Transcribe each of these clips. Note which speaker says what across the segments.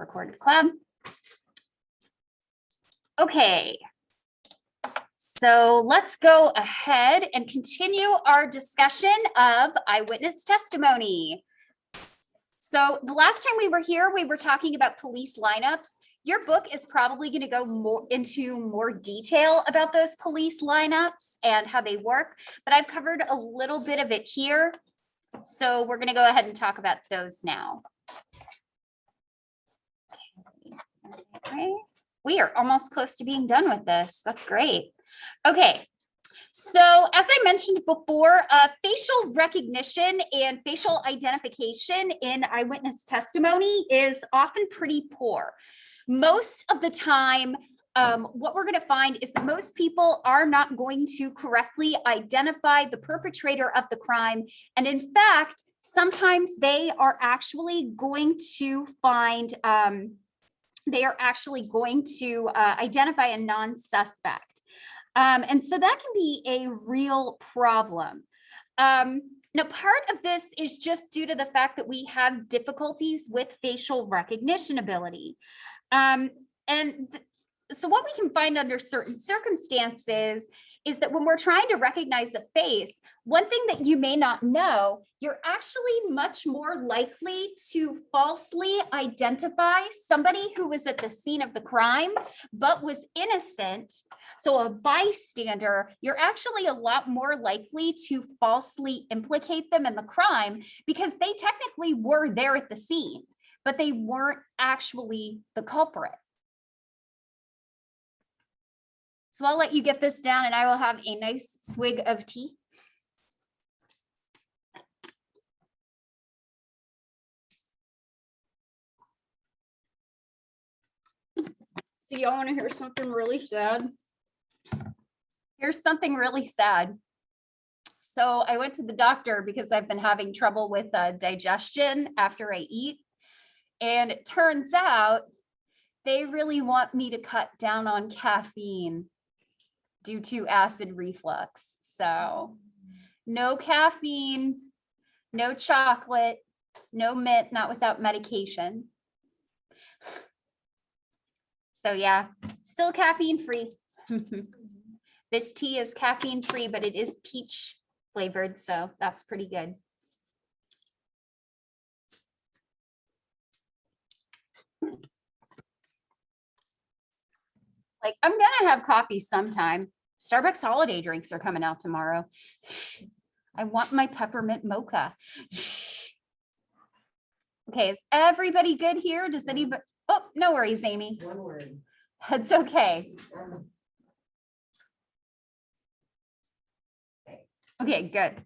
Speaker 1: recorded cloud. Okay, so let's go ahead and continue our discussion of eyewitness testimony. So the last time we were here, we were talking about police lineups. Your book is probably going to go into more detail about those police lineups and how they work, but I've covered a little bit of it here. So we're going to go ahead and talk about those now. Okay. We are almost close to being done with this. That's great. Okay. So as I mentioned before, facial recognition and facial identification in eyewitness testimony is often pretty poor. Most of the time, what we're going to find is that most people are not going to correctly identify the perpetrator of the crime. And in fact, sometimes they are actually going to find, identify a non-suspect. And so that can be a real problem. Now, part of this is just due to the fact that we have difficulties with facial recognition ability. So what we can find under certain circumstances is that when we're trying to recognize a face, one thing that you may not know, you're actually much more likely to falsely identify somebody who was at the scene of the crime, but was innocent. So a bystander, you're actually a lot more likely to falsely implicate them in the crime because they technically were there at the scene, but they weren't actually the culprit. So I'll let you get this down and I will have a nice swig of tea. So y'all want to hear something really sad? Here's something really sad. So I went to the doctor because I've been having trouble with digestion after I eat. And it turns out they really want me to cut down on caffeine due to acid reflux. So no caffeine, no chocolate, no mint, not without medication. So yeah, still caffeine free. This tea is caffeine free, but it is peach flavored. So that's pretty good. Like, I'm gonna have coffee sometime. Starbucks holiday drinks are coming out tomorrow. I want my peppermint mocha. Okay, is everybody good here? Does anybody? Oh, no worries, Amy.
Speaker 2: One word.
Speaker 1: It's okay. Okay, good.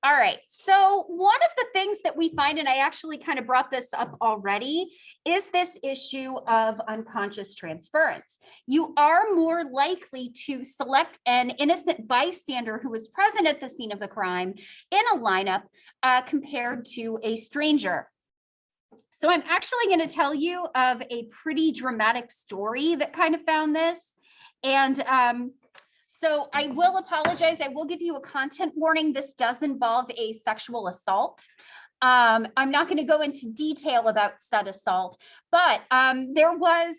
Speaker 1: All right, so one of the things that we find, and I actually kind of brought this up already, is this issue of unconscious transference. You are more likely to select an innocent bystander who was present at the scene of the crime in a lineup compared to a stranger. So I'm actually going to tell you of a pretty dramatic story that kind of found this. And so I will apologize. I will give you a content warning. This does involve a sexual assault. I'm not going to go into detail about said assault, but there was,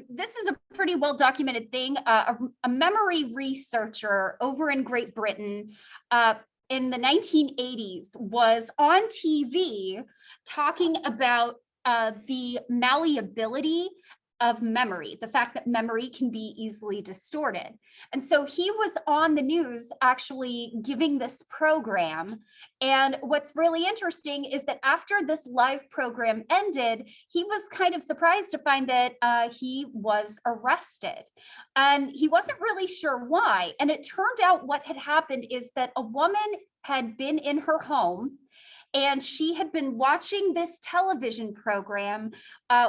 Speaker 1: this is a pretty well documented thing. A memory researcher over in Great Britain in the 1980s was on TV talking about the malleability of memory, the fact that memory can be easily distorted. And so he was on the news actually giving this program. And what's really interesting is that after this live program ended, he was kind of surprised to find that he was arrested. And he wasn't really sure why. And it turned out what had happened is that a woman had been in her home and she had been watching this television program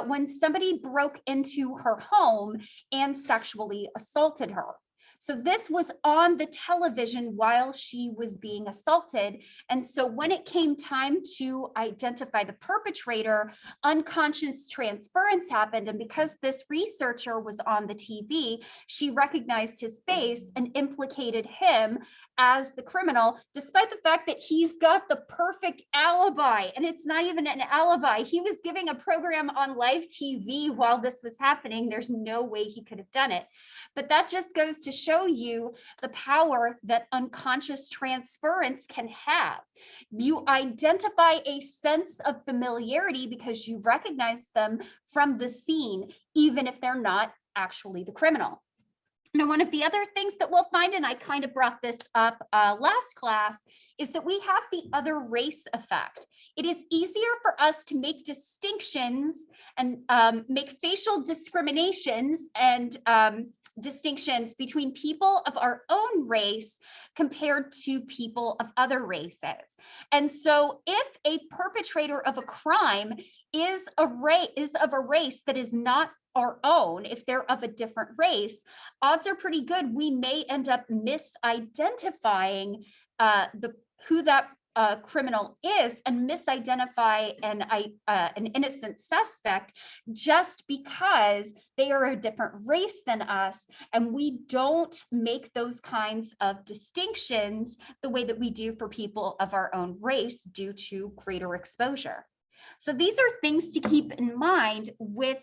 Speaker 1: when somebody broke into her home and sexually assaulted her. So this was on the television while she was being assaulted. And so when it came time to identify the perpetrator, unconscious transference happened. And because this researcher was on the TV, she recognized his face and implicated him as the criminal, despite the fact that he's got the perfect alibi. And it's not even an alibi. He was giving a program on live TV while this was happening. There's no way he could have done it. But that just goes to show you the power that unconscious transference can have. You identify a sense of familiarity because you recognize them from the scene, even if they're not actually the criminal. Now, one of the other things that we'll find, and I kind of brought this up last class, is that we have the other race effect. It is easier for us to make distinctions and make facial discriminations and distinctions between people of our own race compared to people of other races. And so if a perpetrator of a crime is of a race that is not our own, if they're of a different race, odds are pretty good we may end up misidentifying who that criminal is and misidentify an innocent suspect just because they are a different race than us, and we don't make those kinds of distinctions the way that we do for people of our own race due to greater exposure. So these are things to keep in mind with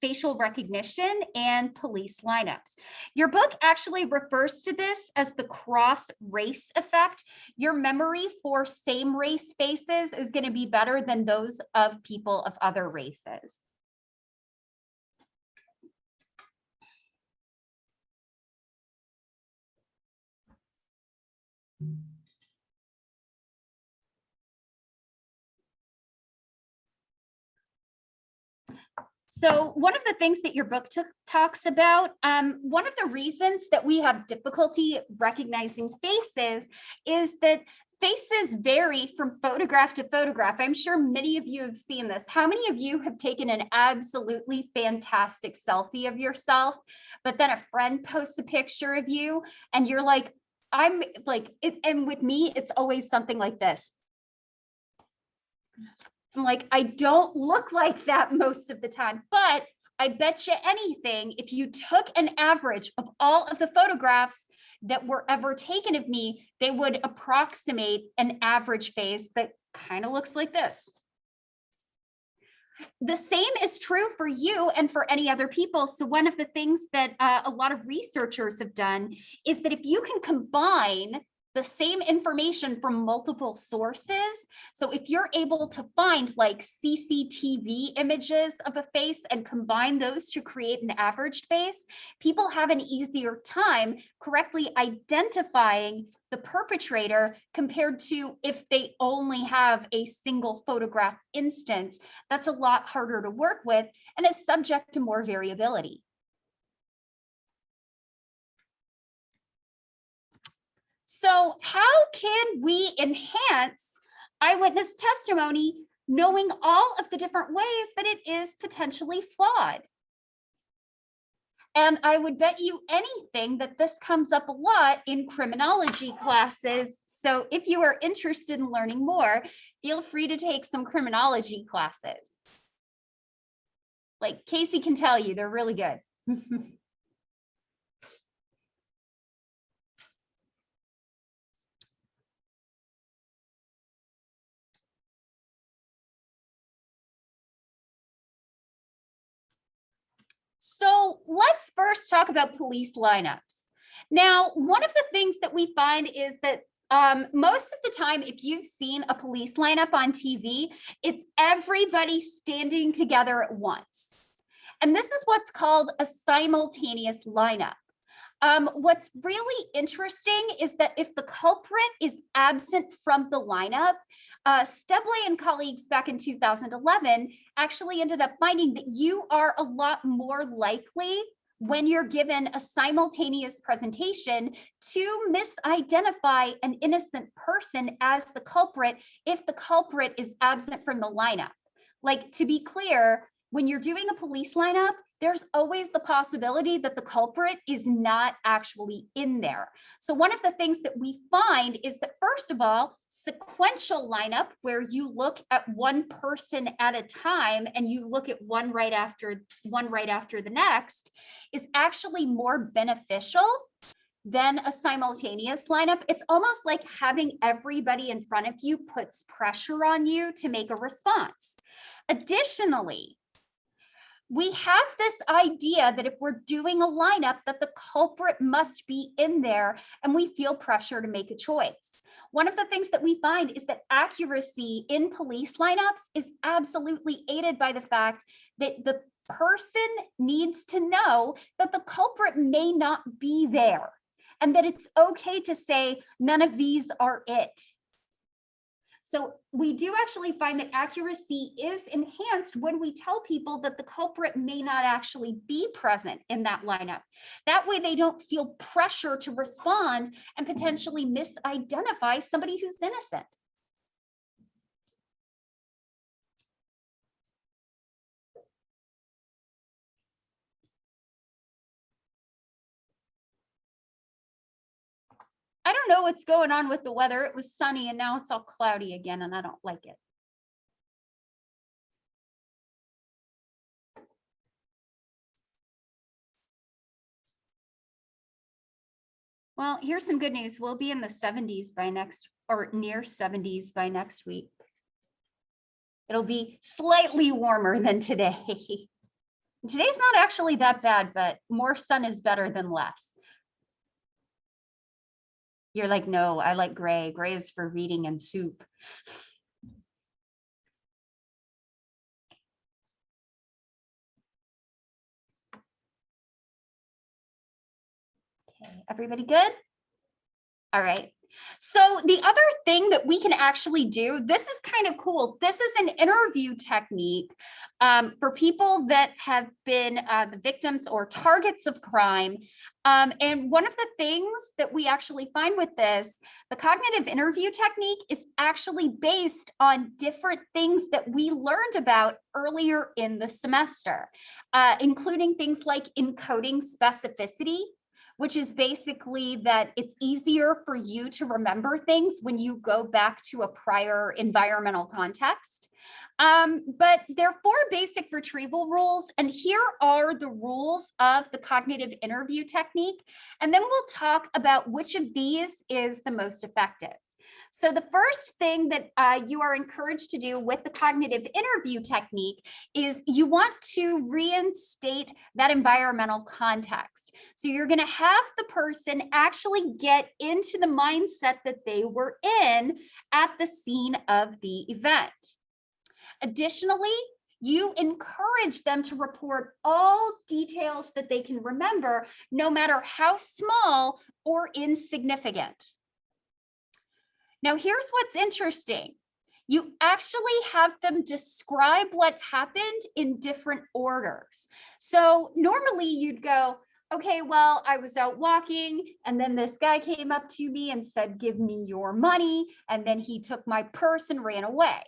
Speaker 1: facial recognition and police lineups. Your book actually refers to this as the cross-race effect. Your memory for same race faces is going to be better than those of people of other races. So one of the things that your book talks about, one of the reasons that we have difficulty recognizing faces is that faces vary from photograph to photograph. I'm sure many of you have seen this. How many of you have taken an absolutely fantastic selfie of yourself, but then a friend posts a picture of you and you're like, I'm like, and with me, it's always something like this. I'm like, I don't look like that most of the time, but I bet you anything, if you took an average of all of the photographs that were ever taken of me, they would approximate an average face that kind of looks like this. The same is true for you and for any other people. So one of the things that a lot of researchers have done is that if you can combine the same information from multiple sources. So if you're able to find like CCTV images of a face and combine those to create an averaged face, people have an easier time correctly identifying the perpetrator compared to if they only have a single photograph instance. That's a lot harder to work with and is subject to more variability. So how can we enhance eyewitness testimony knowing all of the different ways that it is potentially flawed? And I would bet you anything that this comes up a lot in criminology classes. So if you are interested in learning more, feel free to take some criminology classes. Like Casey can tell you, they're really good. So let's first talk about police lineups. Now, one of the things that we find is that most of the time, if you've seen a police lineup on TV, it's everybody standing together at once. And this is what's called a simultaneous lineup. What's really interesting is that if the culprit is absent from the lineup, Stebley and colleagues back in 2011 actually ended up finding that you are a lot more likely when you're given a simultaneous presentation to misidentify an innocent person as the culprit if the culprit is absent from the lineup. Like, to be clear, when you're doing a police lineup, there's always the possibility that the culprit is not actually in there. So one of the things that we find is that, first of all, sequential lineup, where you look at one person at a time and you look at one right after the next, is actually more beneficial then a simultaneous lineup, it's almost like having everybody in front of you puts pressure on you to make a response. Additionally, we have this idea that if we're doing a lineup, that the culprit must be in there, and we feel pressure to make a choice. One of the things that we find is that accuracy in police lineups is absolutely aided by the fact that the person needs to know that the culprit may not be there, and that it's okay to say none of these are it. So we do actually find that accuracy is enhanced when we tell people that the culprit may not actually be present in that lineup. That way they don't feel pressure to respond and potentially misidentify somebody who's innocent. I don't know what's going on with the weather. It was sunny and now it's all cloudy again, and I don't like it. Well, here's some good news. We'll be in the 70s by next, or near 70s by next week. It'll be slightly warmer than today. Today's not actually that bad, but more sun is better than less. You're like, no, I like gray. Gray is for reading and soup. Okay, everybody good? All right. So the other thing that we can actually do, this is kind of cool. This is an interview technique for people that have been the victims or targets of crime. And one of the things that we actually find with this, the cognitive interview technique is actually based on different things that we learned about earlier in the semester, including things like encoding specificity, which is basically that it's easier for you to remember things when you go back to a prior environmental context. But there are 4 basic retrieval rules, and here are the rules of the cognitive interview technique. And then we'll talk about which of these is the most effective. So the first thing that you are encouraged to do with the cognitive interview technique is you want to reinstate that environmental context. So you're going to have the person actually get into the mindset that they were in at the scene of the event. Additionally, you encourage them to report all details that they can remember, no matter how small or insignificant. Now, here's what's interesting. You actually have them describe what happened in different orders. So normally you'd go, okay, well, I was out walking and then this guy came up to me and said, give me your money. And then he took my purse and ran away.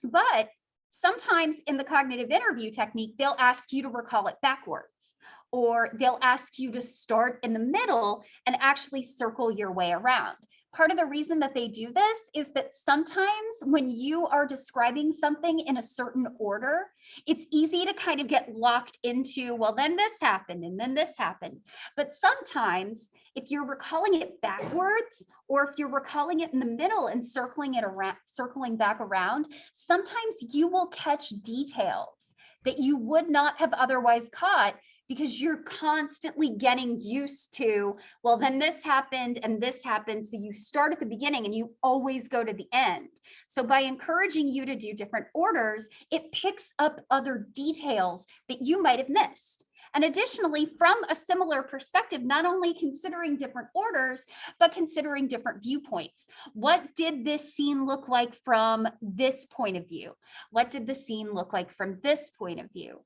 Speaker 1: But sometimes in the cognitive interview technique, they'll ask you to recall it backwards, or they'll ask you to start in the middle and actually circle your way around. Part of the reason that they do this is that sometimes when you are describing something in a certain order, it's easy to kind of get locked into, well, then this happened and then this happened. But sometimes if you're recalling it backwards, or if you're recalling it in the middle and circling it around, circling back around, sometimes you will catch details that you would not have otherwise caught, because you're constantly getting used to, well, then this happened and this happened. So you start at the beginning and you always go to the end. So by encouraging you to do different orders, it picks up other details that you might have missed. And additionally, from a similar perspective, not only considering different orders, but considering different viewpoints. What did this scene look like from this point of view? What did the scene look like from this point of view?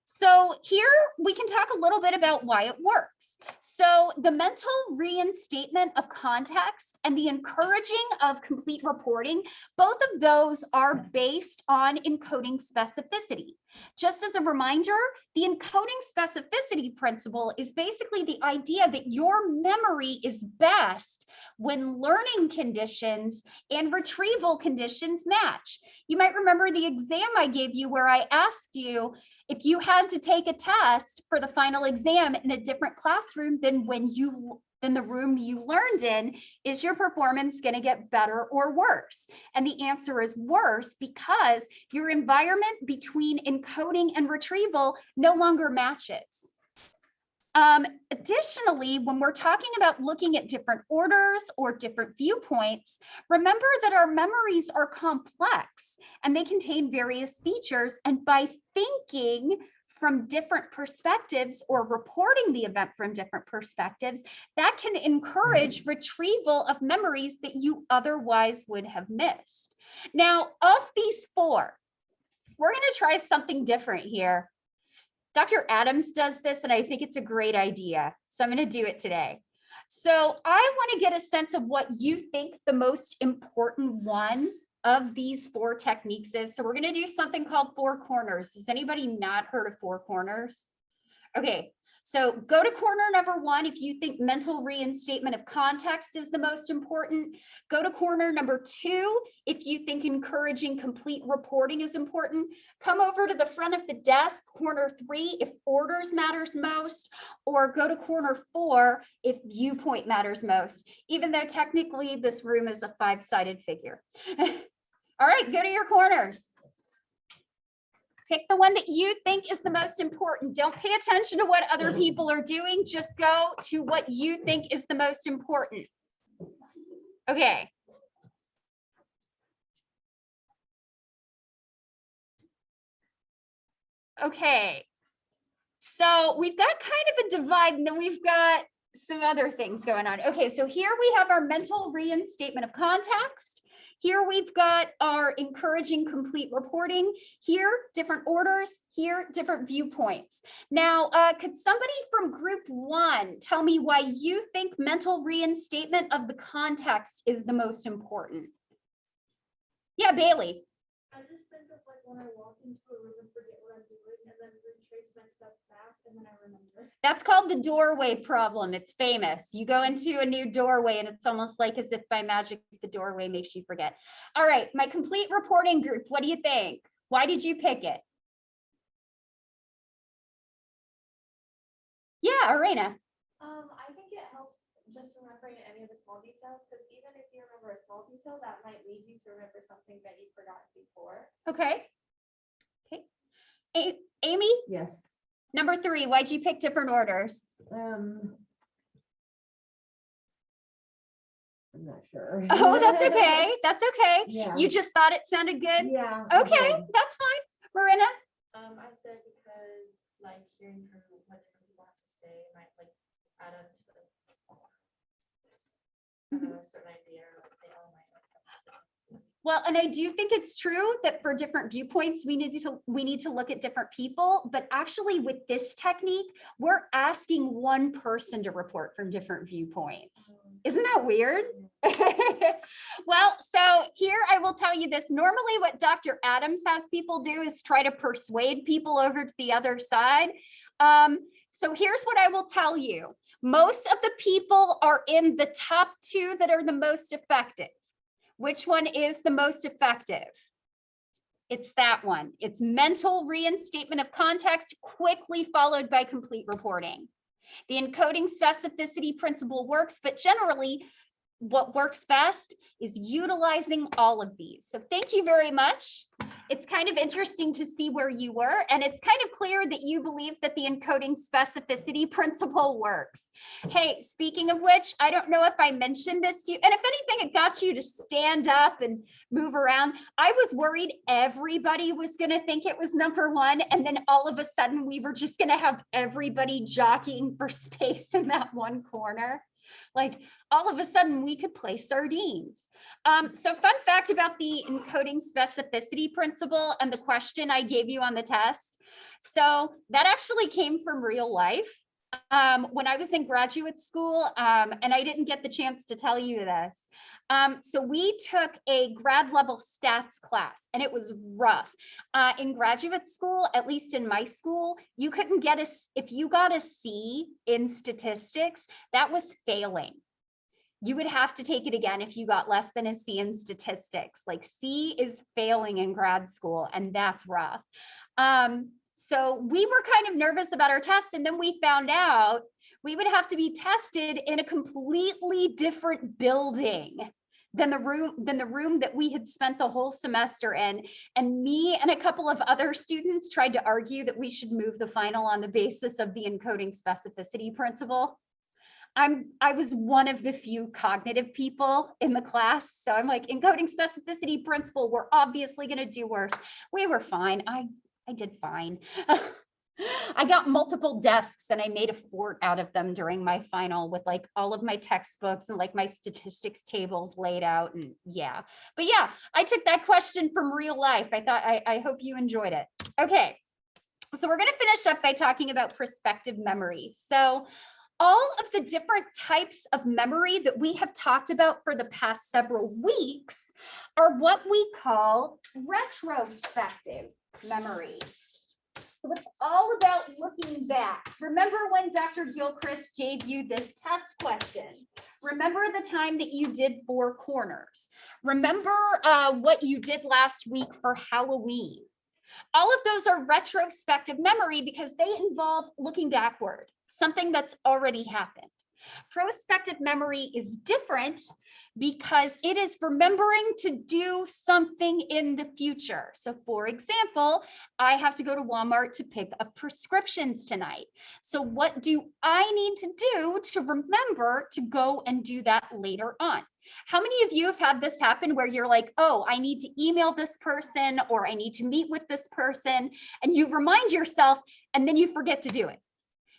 Speaker 1: So here we can talk a little bit about why it works. So the mental reinstatement of context and the encouraging of complete reporting, both of those are based on encoding specificity. Just as a reminder, the encoding specificity principle is basically the idea that your memory is best when learning conditions and retrieval conditions match. You might remember the exam I gave you where I asked you, If you had to take a test for the final exam in a different classroom than the room you learned in, is your performance going to get better or worse? And the answer is worse, because your environment between encoding and retrieval no longer matches. Additionally, when we're talking about looking at different orders or different viewpoints, remember that our memories are complex and they contain various features. And by thinking from different perspectives or reporting the event from different perspectives, that can encourage retrieval of memories that you otherwise would have missed. Now, of these four, we're going to try something different here. Dr. Adams does this, and I think it's a great idea. So I'm going to do it today. So I want to get a sense of what you think the most important one of these four techniques is. So we're going to do something called four corners. Has anybody not heard of four corners? Okay, so go to corner number one if you think mental reinstatement of context is the most important. Go to corner number two if you think encouraging complete reporting is important. Come over to the front of the desk, corner three, if orders matters most, or go to corner four if viewpoint matters most, even though technically this room is a five-sided figure. All right, go to your corners. Pick the one that you think is the most important. Don't pay attention to what other people are doing. Just go to what you think is the most important. Okay. Okay. So we've got kind of a divide, and then we've got some other things going on. Okay, so here we have our mental reinstatement of context. Here we've got our encouraging complete reporting. Here, different orders. Here, different viewpoints. Now, could somebody from group one tell me why you think mental reinstatement of the context is the most important? Yeah, Bailey.
Speaker 2: I just think of like when I walk into a room and forget what I'm doing, and then retrace my steps back, and then I remember.
Speaker 1: That's called the doorway problem. It's famous. You go into a new doorway and it's almost like as if by magic, the doorway makes you forget. All right, my complete reporting group, what do you think? Why did you pick it? Yeah, Arena.
Speaker 2: I think it helps just remembering any of the small details, because even if you remember a small detail, that might lead you to remember something that you forgot before.
Speaker 1: Okay. Okay. Amy?
Speaker 3: Yes.
Speaker 1: Number three, why'd you pick different orders?
Speaker 3: I'm not sure.
Speaker 1: Oh, that's okay. That's okay.
Speaker 3: Yeah.
Speaker 1: You just thought it sounded good?
Speaker 3: Yeah.
Speaker 1: Okay, that's fine. Marina?
Speaker 2: I said because like hearing from what different people have to say might like add up to a certain idea, or like they all might.
Speaker 1: Well, and I do think it's true that for different viewpoints, we need to look at different people, but actually with this technique, we're asking one person to report from different viewpoints. Isn't that weird? Well, so here I will tell you this. Normally what Dr. Adams has people do is try to persuade people over to the other side. So here's what I will tell you. Most of the people are in the top two that are the most effective. Which one is the most effective? It's that one. It's mental reinstatement of context, quickly followed by complete reporting. The encoding specificity principle works, but generally what works best is utilizing all of these. So thank you very much. It's kind of interesting to see where you were, and it's kind of clear that you believe that the encoding specificity principle works. Hey, speaking of which, I don't know if I mentioned this to you, and if anything, it got you to stand up and move around. I was worried everybody was going to think it was number one, and then all of a sudden we were just going to have everybody jockeying for space in that one corner. Like all of a sudden we could play sardines. So fun fact about the encoding specificity principle and the question I gave you on the test. So that actually came from real life. When I was in graduate school, and I didn't get the chance to tell you this. So we took a grad level stats class, and it was rough. In graduate school, at least in my school, you couldn't get if you got a C in statistics, that was failing. You would have to take it again if you got less than a C in statistics. Like C is failing in grad school, and that's rough. So we were kind of nervous about our test, and then we found out we would have to be tested in a completely different building than the room that we had spent the whole semester in. And me and a couple of other students tried to argue that we should move the final on the basis of the encoding specificity principle. I was one of the few cognitive people in the class. So I'm like, encoding specificity principle, we're obviously going to do worse. We were fine. I did fine. I got multiple desks and I made a fort out of them during my final with like all of my textbooks and like my statistics tables laid out. And yeah, but yeah, I took that question from real life. I hope you enjoyed it. Okay, so we're going to finish up by talking about prospective memory. So all of the different types of memory that we have talked about for the past several weeks are what we call retrospective memory. So it's all about looking back. Remember when Dr. Gilchrist gave you this test question? Remember the time that you did 4 corners. Remember what you did last week for Halloween. All of those are retrospective memory because they involve looking backward, something that's already happened. Prospective memory is different because it is remembering to do something in the future. So for example, I have to go to Walmart to pick up prescriptions tonight. So what do I need to do to remember to go and do that later on? How many of you have had this happen where you're like, oh, I need to email this person or I need to meet with this person, and you remind yourself and then you forget to do it?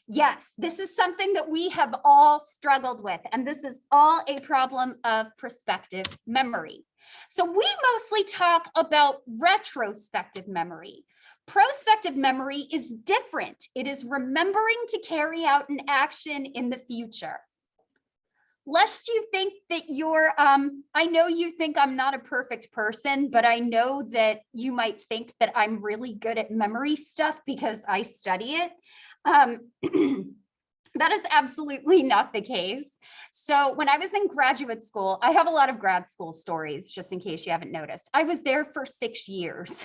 Speaker 1: Yes, this is something that we have all struggled with, and this is all a problem of prospective memory. So we mostly talk about retrospective memory. Prospective memory is different. It is remembering to carry out an action in the future. Lest you think that you're, I know you think I'm not a perfect person, but I know that you might think that I'm really good at memory stuff because I study it. That is absolutely not the case. So when I was in graduate school, I have a lot of grad school stories, just in case you haven't noticed. I was there for 6 years.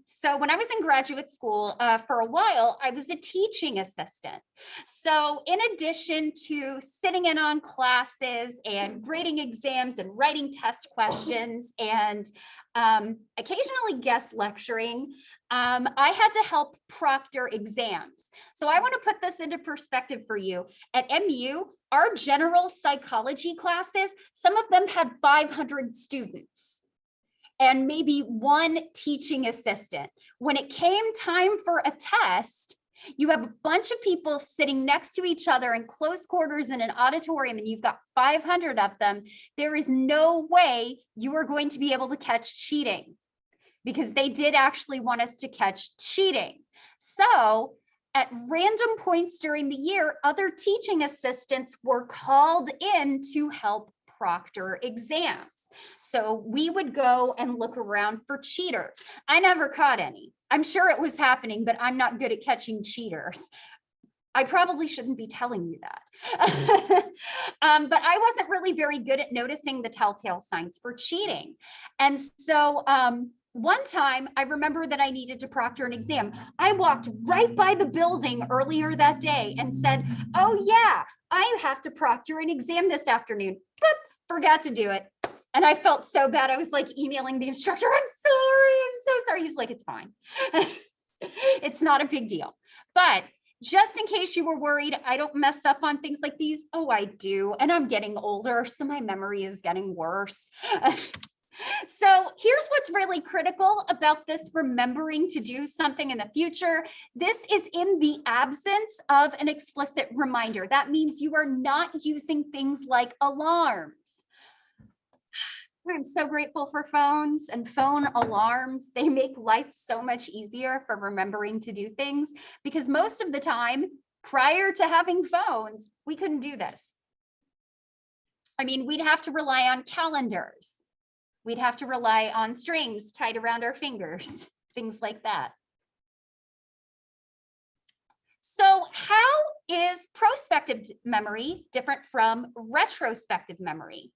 Speaker 1: So when I was in graduate school, for a while, I was a teaching assistant. So in addition to sitting in on classes and grading exams and writing test questions and occasionally guest lecturing, I had to help proctor exams. So I want to put this into perspective for you. At MU, our general psychology classes, some of them had 500 students and maybe 1 teaching assistant. When it came time for a test, you have a bunch of people sitting next to each other in close quarters in an auditorium, and you've got 500 of them. There is no way you are going to be able to catch cheating, because they did actually want us to catch cheating. So at random points during the year, other teaching assistants were called in to help proctor exams. So we would go and look around for cheaters. I never caught any. I'm sure it was happening, but I'm not good at catching cheaters. I probably shouldn't be telling you that. But I wasn't really very good at noticing the telltale signs for cheating. And so one time I remember that I needed to proctor an exam. I walked right by the building earlier that day and said, oh yeah, I have to proctor an exam this afternoon. Boop, forgot to do it. And I felt so bad. I was like emailing the instructor, I'm so sorry. He's like, it's fine. It's not a big deal. But just in case you were worried, I don't mess up on things like these. Oh, I do. And I'm getting older, so my memory is getting worse. So here's what's really critical about this remembering to do something in the future. This is in the absence of an explicit reminder. That means you are not using things like alarms. I'm so grateful for phones and phone alarms. They make life so much easier for remembering to do things, because most of the time prior to having phones, we couldn't do this. I mean, we'd have to rely on calendars. We'd have to rely on strings tied around our fingers, things like that. So how is prospective memory different from retrospective memory?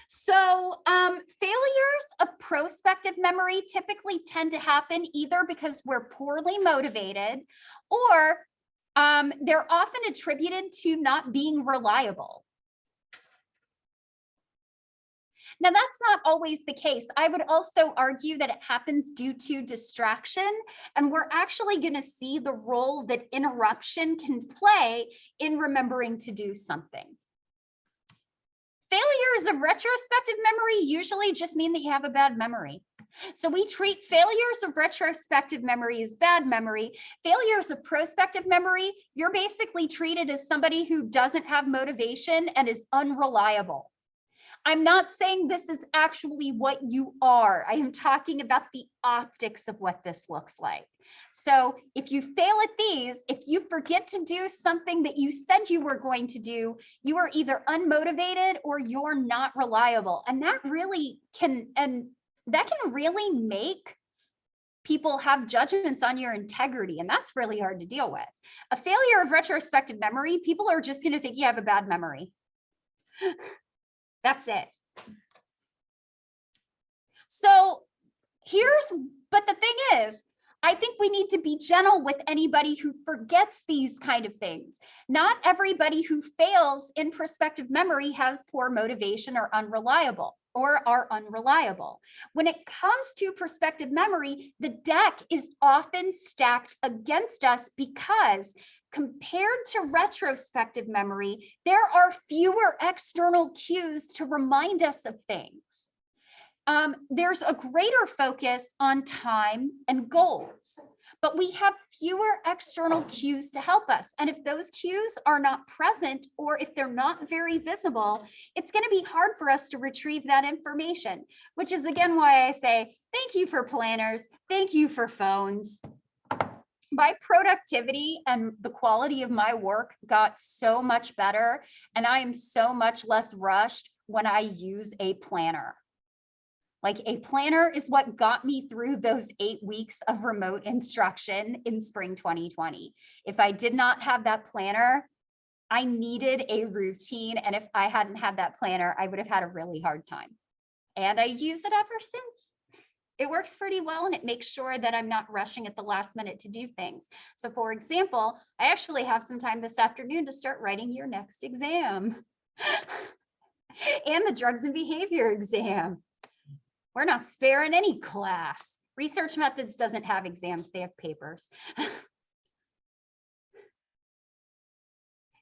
Speaker 1: So failures of prospective memory typically tend to happen either because we're poorly motivated or they're often attributed to not being reliable. Now, that's not always the case. I would also argue that it happens due to distraction, and we're actually going to see the role that interruption can play in remembering to do something. Failures of retrospective memory usually just mean that you have a bad memory. So we treat failures of retrospective memory as bad memory. Failures of prospective memory, you're basically treated as somebody who doesn't have motivation and is unreliable. I'm not saying this is actually what you are. I am talking about the optics of what this looks like. So if you fail at these, if you forget to do something that you said you were going to do, you are either unmotivated or you're not reliable. And that really can, really make people have judgments on your integrity. And that's really hard to deal with. A failure of retrospective memory, people are just going to think you have a bad memory. That's it. So but the thing is, I think we need to be gentle with anybody who forgets these kind of things. Not everybody who fails in prospective memory has poor motivation or are unreliable. When it comes to prospective memory, the deck is often stacked against us because compared to retrospective memory, there are fewer external cues to remind us of things. There's a greater focus on time and goals, but we have fewer external cues to help us. And if those cues are not present, or if they're not very visible, it's going to be hard for us to retrieve that information, which is again why I say, thank you for planners. Thank you for phones. My productivity and the quality of my work got so much better, and I am so much less rushed when I use a planner. Like, a planner is what got me through those 8 weeks of remote instruction in spring 2020. If I did not have that planner, I needed a routine. And if I hadn't had that planner, I would have had a really hard time. And I use it ever since. It works pretty well, and it makes sure that I'm not rushing at the last minute to do things. So for example, I actually have some time this afternoon to start writing your next exam and the drugs and behavior exam. We're not sparing any class. Research Methods doesn't have exams, they have papers.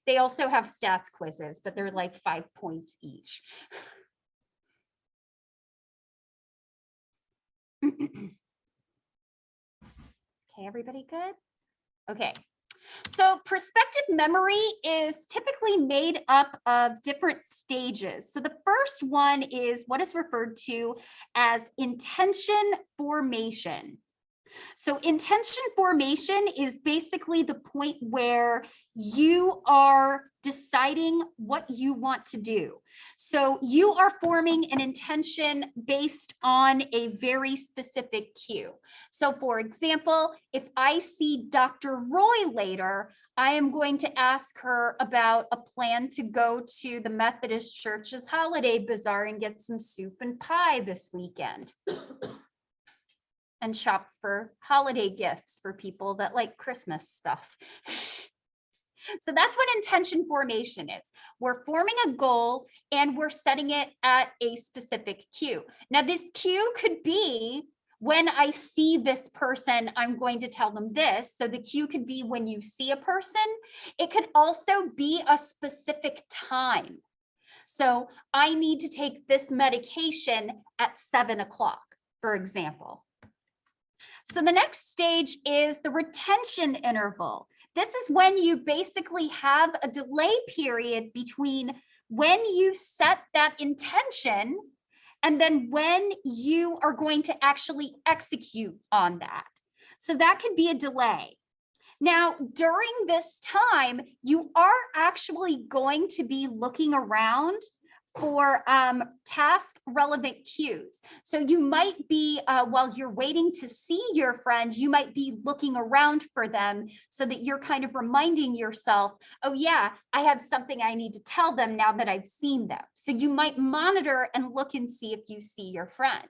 Speaker 1: They also have stats quizzes, but they're like 5 points each. Okay, everybody good? Okay. So prospective memory is typically made up of different stages. So the first one is what is referred to as intention formation. So intention formation is basically the point where you are deciding what you want to do. So you are forming an intention based on a very specific cue. So for example, if I see Dr. Roy later, I am going to ask her about a plan to go to the Methodist Church's holiday bazaar and get some soup and pie this weekend. And shop for holiday gifts for people that like Christmas stuff. So that's what intention formation is. We're forming a goal and we're setting it at a specific cue. Now, this cue could be when I see this person, I'm going to tell them this. So the cue could be when you see a person. It could also be a specific time. So I need to take this medication at 7 o'clock, for example. So the next stage is the retention interval. This is when you basically have a delay period between when you set that intention and then when you are going to actually execute on that. So that could be a delay. Now, during this time, you are actually going to be looking around for task relevant cues. So you might be, while you're waiting to see your friend, you might be looking around for them so that you're kind of reminding yourself, oh yeah, I have something I need to tell them now that I've seen them. So you might monitor and look and see if you see your friend.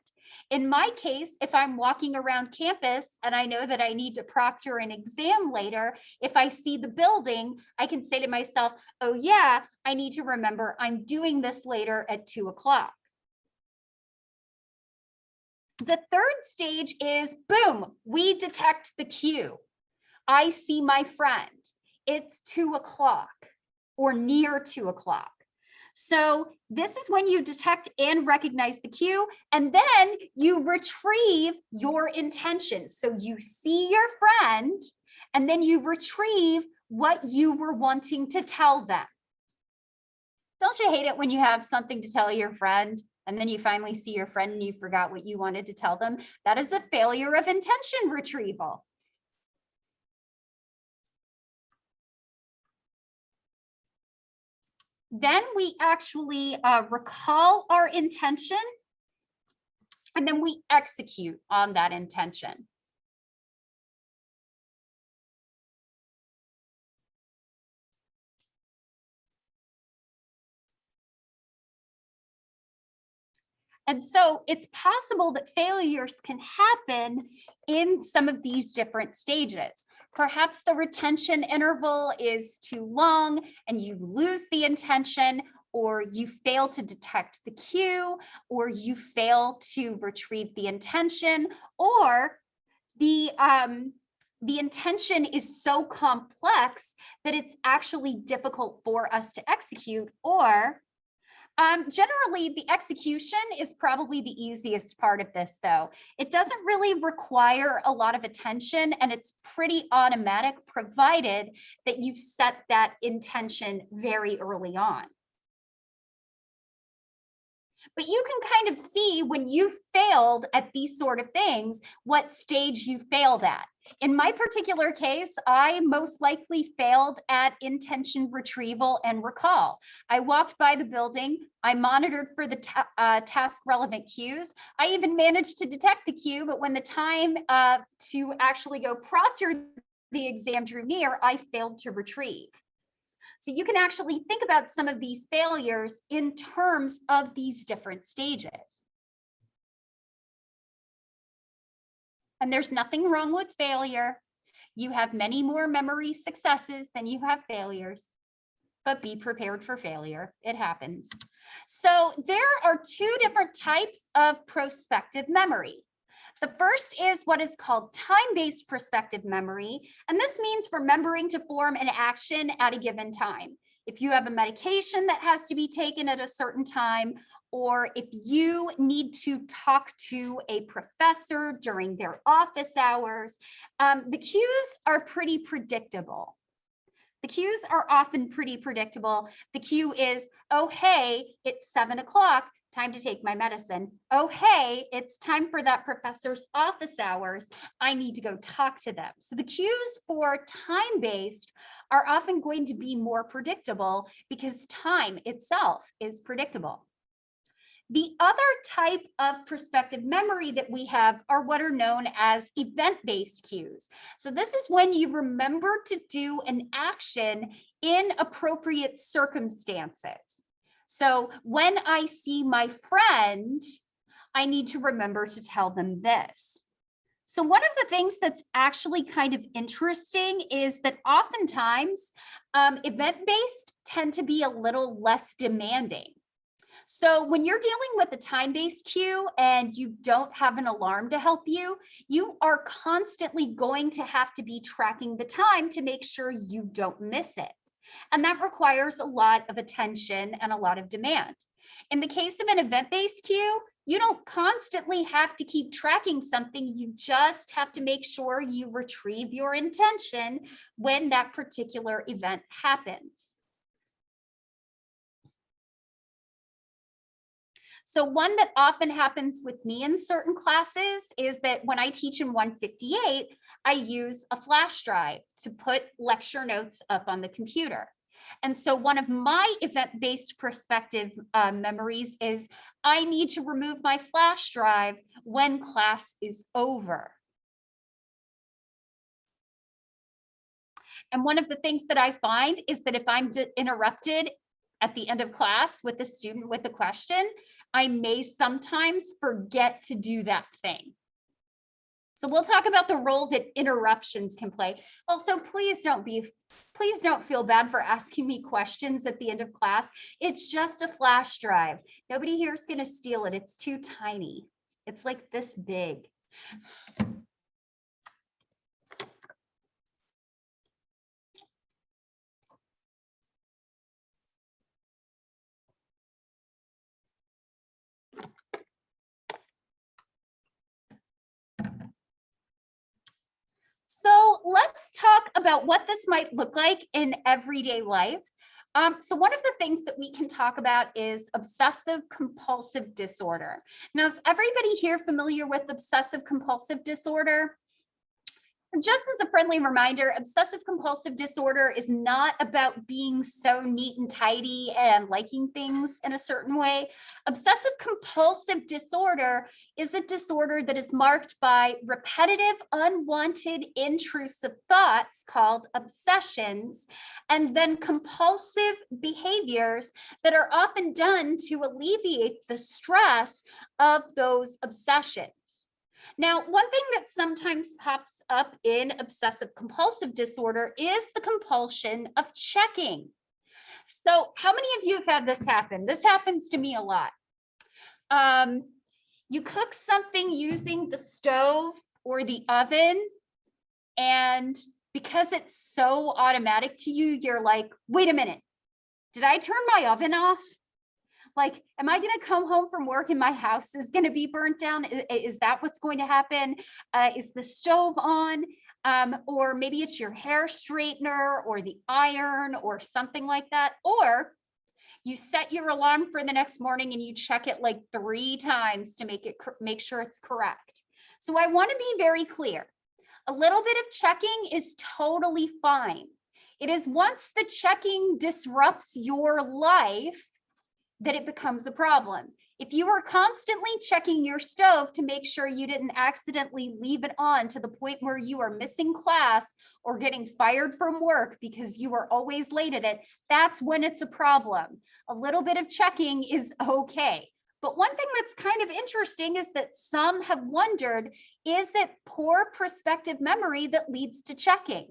Speaker 1: In my case, if I'm walking around campus and I know that I need to proctor an exam later, if I see the building, I can say to myself, oh yeah, I need to remember I'm doing this later at 2 o'clock. The third stage is boom, we detect the cue. I see my friend. It's 2 o'clock or near 2 o'clock. So this is when you detect and recognize the cue, and then you retrieve your intention. So you see your friend, and then you retrieve what you were wanting to tell them. Don't you hate it when you have something to tell your friend, and then you finally see your friend and you forgot what you wanted to tell them? That is a failure of intention retrieval. Then we actually recall our intention, and then we execute on that intention. And so it's possible that failures can happen in some of these different stages. Perhaps the retention interval is too long and you lose the intention, or you fail to detect the cue, or you fail to retrieve the intention, or the intention is so complex that it's actually difficult for us to execute, or generally, the execution is probably the easiest part of this, though. It doesn't really require a lot of attention, and it's pretty automatic, provided that you set that intention very early on. But you can kind of see when you failed at these sort of things, what stage you failed at. In my particular case, I most likely failed at intention retrieval and recall. I walked by the building, I monitored for the task relevant cues. I even managed to detect the cue, but when the time to actually go proctor the exam drew near, I failed to retrieve. So you can actually think about some of these failures in terms of these different stages. And there's nothing wrong with failure. You have many more memory successes than you have failures, but be prepared for failure. It happens. So there are two different types of prospective memory. The first is what is called time-based prospective memory, and this means remembering to form an action at a given time. If you have a medication that has to be taken at a certain time, or if you need to talk to a professor during their office hours, the cues are pretty predictable. The cues are often pretty predictable. The cue is, oh, hey, it's 7 o'clock. Time to take my medicine. Oh, hey, it's time for that professor's office hours. I need to go talk to them. So the cues for time-based are often going to be more predictable because time itself is predictable. The other type of prospective memory that we have are what are known as event-based cues. So this is when you remember to do an action in appropriate circumstances. So when I see my friend, I need to remember to tell them this. So one of the things that's actually kind of interesting is that oftentimes event-based tend to be a little less demanding. So when you're dealing with a time-based cue and you don't have an alarm to help you, you are constantly going to have to be tracking the time to make sure you don't miss it. And that requires a lot of attention and a lot of demand. In the case of an event-based cue, you don't constantly have to keep tracking something. You just have to make sure you retrieve your intention when that particular event happens. So one that often happens with me in certain classes is that when I teach in 158, I use a flash drive to put lecture notes up on the computer. And so one of my event-based perspective memories is I need to remove my flash drive when class is over. And one of the things that I find is that if I'm interrupted at the end of class with a student with a question, I may sometimes forget to do that thing. So we'll talk about the role that interruptions can play. Also, please don't feel bad for asking me questions at the end of class. It's just a flash drive. Nobody here is going to steal it. It's too tiny. It's like this big. So let's talk about what this might look like in everyday life. So one of the things that we can talk about is obsessive compulsive disorder. Now, is everybody here familiar with obsessive compulsive disorder? Just as a friendly reminder, obsessive compulsive disorder is not about being so neat and tidy and liking things in a certain way. Obsessive compulsive disorder is a disorder that is marked by repetitive, unwanted, intrusive thoughts called obsessions, and then compulsive behaviors that are often done to alleviate the stress of those obsessions. Now, one thing that sometimes pops up in obsessive compulsive disorder is the compulsion of checking. So how many of you have had this happen? This happens to me a lot. You cook something using the stove or the oven, and because it's so automatic to you, you're like, wait a minute, did I turn my oven off? Like, am I going to come home from work and my house is going to be burnt down? Is that what's going to happen? Is the stove on? Or maybe it's your hair straightener or the iron or something like that. Or you set your alarm for the next morning and you check it like 3 times to make sure it's correct. So I want to be very clear. A little bit of checking is totally fine. It is once the checking disrupts your life that it becomes a problem. If you are constantly checking your stove to make sure you didn't accidentally leave it on to the point where you are missing class or getting fired from work because you are always late at it, that's when it's a problem. A little bit of checking is okay. But one thing that's kind of interesting is that some have wondered, is it poor prospective memory that leads to checking?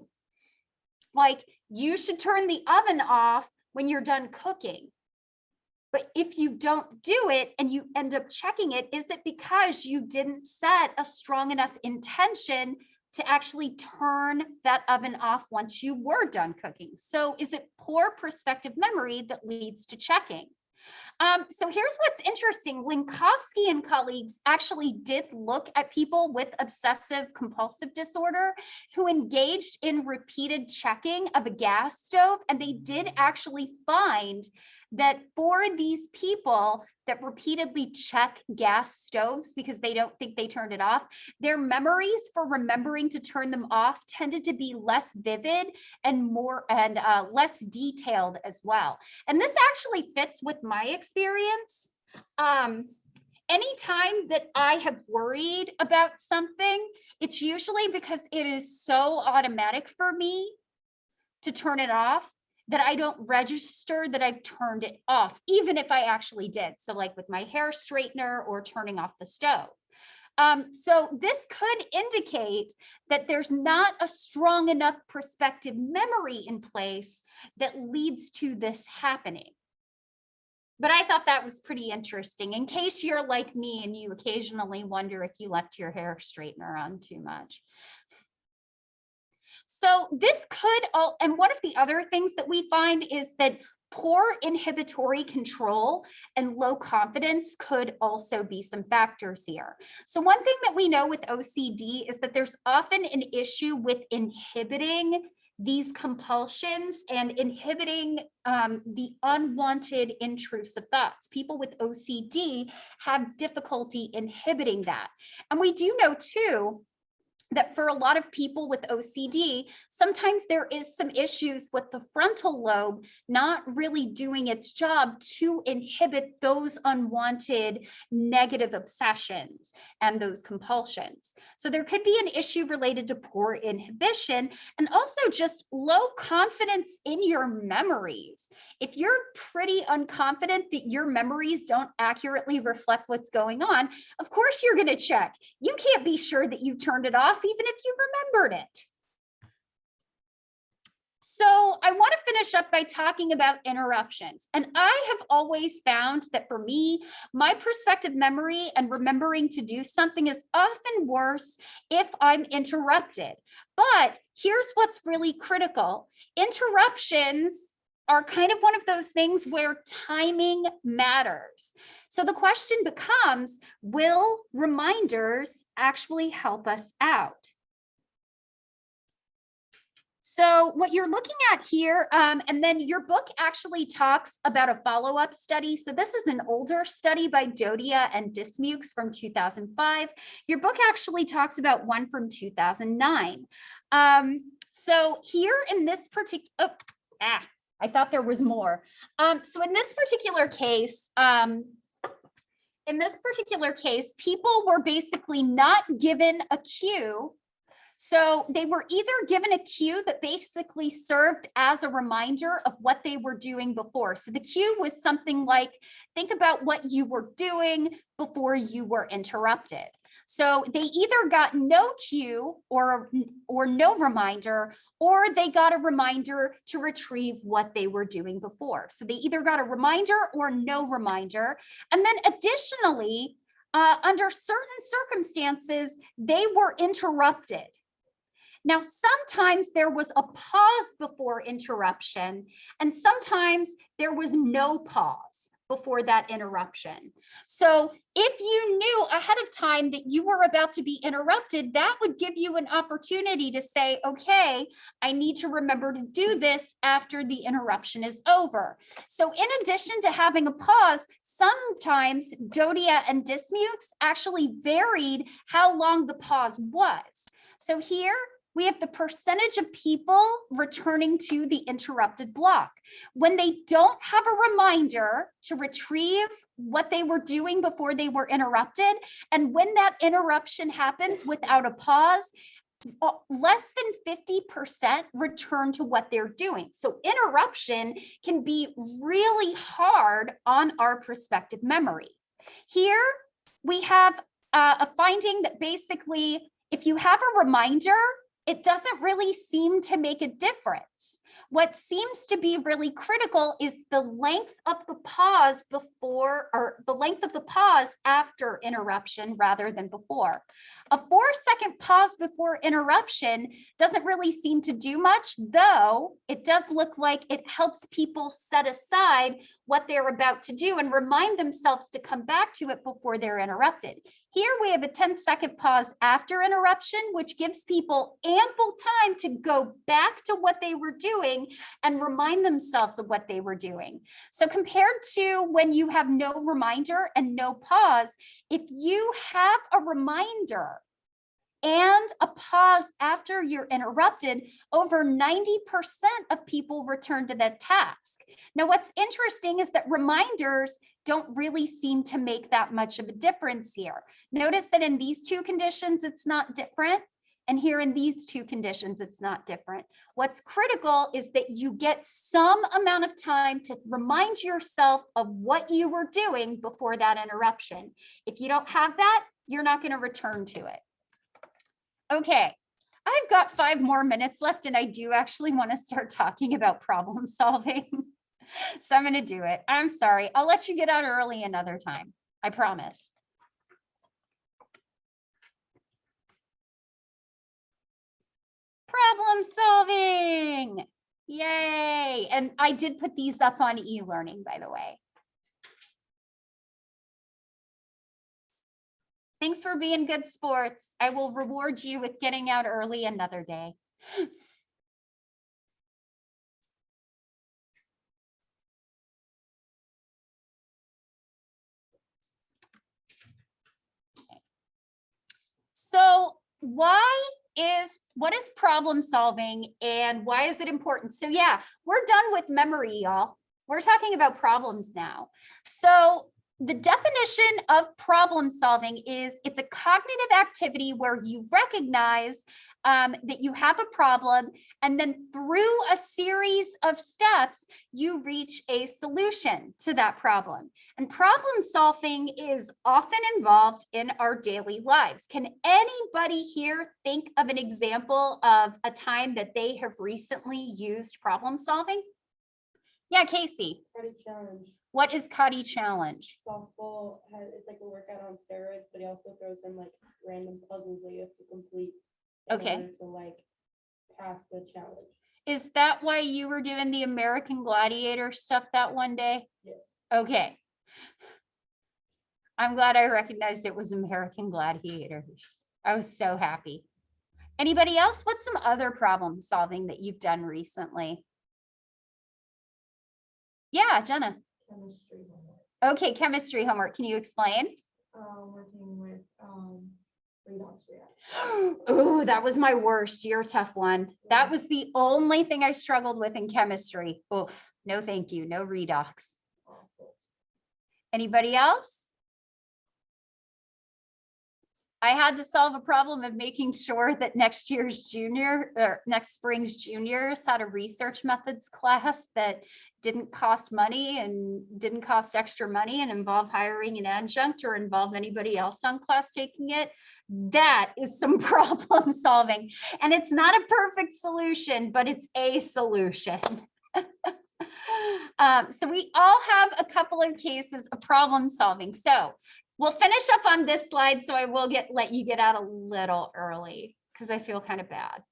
Speaker 1: Like, you should turn the oven off when you're done cooking. But if you don't do it and you end up checking it, is it because you didn't set a strong enough intention to actually turn that oven off once you were done cooking? So is it poor prospective memory that leads to checking? So here's what's interesting. Linkowski and colleagues actually did look at people with obsessive compulsive disorder who engaged in repeated checking of a gas stove, and they did actually find that for these people that repeatedly check gas stoves because they don't think they turned it off, their memories for remembering to turn them off tended to be less vivid and less detailed as well. And this actually fits with my experience. Anytime that I have worried about something, it's usually because it is so automatic for me to turn it off that I don't register that I've turned it off, even if I actually did. So like with my hair straightener or turning off the stove. So this could indicate that there's not a strong enough prospective memory in place that leads to this happening. But I thought that was pretty interesting in case you're like me and you occasionally wonder if you left your hair straightener on too much. So this could all, and one of the other things that we find is that poor inhibitory control and low confidence could also be some factors here. So one thing that we know with OCD is that there's often an issue with inhibiting these compulsions and inhibiting the unwanted intrusive thoughts. People with OCD have difficulty inhibiting that. And we do know too that for a lot of people with OCD, sometimes there is some issues with the frontal lobe not really doing its job to inhibit those unwanted negative obsessions and those compulsions. So there could be an issue related to poor inhibition and also just low confidence in your memories. If you're pretty unconfident that your memories don't accurately reflect what's going on, of course you're going to check. You can't be sure that you turned it off even if you remembered it. So I want to finish up by talking about interruptions. And I have always found that for me, my prospective memory and remembering to do something is often worse if I'm interrupted. But here's what's really critical. Interruptions are kind of one of those things where timing matters. So the question becomes, will reminders actually help us out? So what you're looking at here, and then your book actually talks about a follow-up study. So this is an older study by Dodia and Dismukes from 2005. Your book actually talks about one from 2009. So here in this particular, I thought there was more. So in this particular case, people were basically not given a cue. So they were either given a cue that basically served as a reminder of what they were doing before. So the cue was something like, think about what you were doing before you were interrupted. So they either got no cue or no reminder, or they got a reminder to retrieve what they were doing before. So they either got a reminder or no reminder. And then additionally, under certain circumstances, they were interrupted. Now, sometimes there was a pause before interruption, and sometimes there was no pause before that interruption. So if you knew ahead of time that you were about to be interrupted, that would give you an opportunity to say, okay, I need to remember to do this after the interruption is over. So in addition to having a pause, sometimes Dodia and Dismukes actually varied how long the pause was. So here, we have the percentage of people returning to the interrupted block. When they don't have a reminder to retrieve what they were doing before they were interrupted, and when that interruption happens without a pause, less than 50% return to what they're doing. So interruption can be really hard on our prospective memory. Here we have a finding that basically, if you have a reminder, it doesn't really seem to make a difference. What seems to be really critical is the length of the pause before, or the length of the pause after interruption rather than before. A 4-second pause before interruption doesn't really seem to do much, though it does look like it helps people set aside what they're about to do and remind themselves to come back to it before they're interrupted. Here we have a 10-second pause after interruption, which gives people ample time to go back to what they were doing and remind themselves of what they were doing. So compared to when you have no reminder and no pause, if you have a reminder and a pause after you're interrupted, over 90% of people return to that task. Now, what's interesting is that reminders don't really seem to make that much of a difference here. Notice that in these two conditions, it's not different. And here in these two conditions, it's not different. What's critical is that you get some amount of time to remind yourself of what you were doing before that interruption. If you don't have that, you're not going to return to it. Okay, I've got 5 more minutes left, and I do actually want to start talking about problem solving. So I'm going to do it. I'm sorry. I'll let you get out early another time. I promise. Problem solving. Yay. And I did put these up on e-learning, by the way. Thanks for being good sports. I will reward you with getting out early another day. Okay. So why what is problem solving and why is it important? So yeah, we're done with memory, y'all. We're talking about problems now. So the definition of problem solving is it's a cognitive activity where you recognize that you have a problem, and then through a series of steps, you reach a solution to that problem. And problem solving is often involved in our daily lives. Can anybody here think of an example of a time that they have recently used problem solving? Yeah, Casey.
Speaker 2: Credit challenge.
Speaker 1: What is Cuddy Challenge?
Speaker 2: Softball it's like a workout on steroids, but he also throws in like random puzzles that you have to complete in
Speaker 1: Okay.
Speaker 2: order to like pass the challenge.
Speaker 1: Is that why you were doing the American Gladiator stuff that one day?
Speaker 2: Yes.
Speaker 1: Okay. I'm glad I recognized it was American Gladiators. I was so happy. Anybody else? What's some other problem solving that you've done recently? Yeah, Jenna.
Speaker 2: Chemistry homework.
Speaker 1: Okay, chemistry homework. Can you explain?
Speaker 2: Working with redox reaction.
Speaker 1: Oh, that was my worst. You're a tough one. That was the only thing I struggled with in chemistry. Oof, no thank you, no redox. Anybody else? I had to solve a problem of making sure that next spring's juniors had a research methods class that didn't cost money and didn't cost extra money and involve hiring an adjunct or involve anybody else on class taking it. That is some problem solving. And it's not a perfect solution, but it's a solution. So we all have a couple of cases of problem solving. So we'll finish up on this slide, so I will let you get out a little early because I feel kind of bad.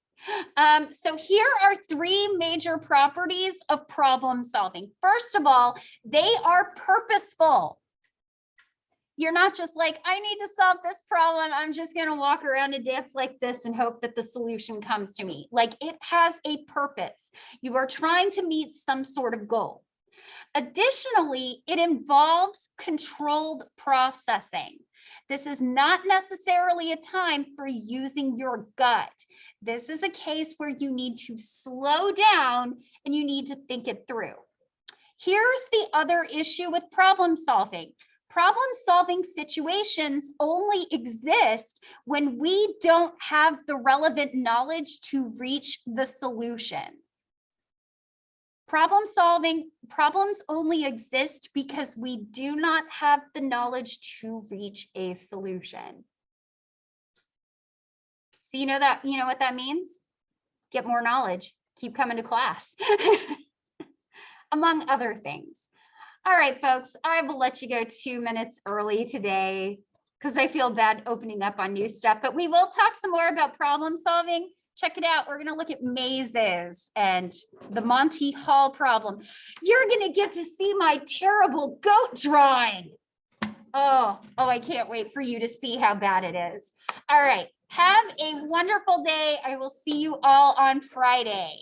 Speaker 1: So here are three major properties of problem solving. First of all, they are purposeful. You're not just like, I need to solve this problem. I'm just going to walk around and dance like this and hope that the solution comes to me. Like, it has a purpose. You are trying to meet some sort of goal. Additionally, it involves controlled processing. This is not necessarily a time for using your gut. This is a case where you need to slow down and you need to think it through. Here's the other issue with problem solving. Problem solving situations only exist when we don't have the relevant knowledge to reach the solution. Problems only exist because we do not have the knowledge to reach a solution. So you know what that means? Get more knowledge, keep coming to class, among other things. All right, folks, I will let you go 2 minutes early today because I feel bad opening up on new stuff, but we will talk some more about problem solving. Check it out. We're going to look at mazes and the Monty Hall problem. You're going to get to see my terrible goat drawing. Oh, I can't wait for you to see how bad it is. All right. Have a wonderful day. I will see you all on Friday.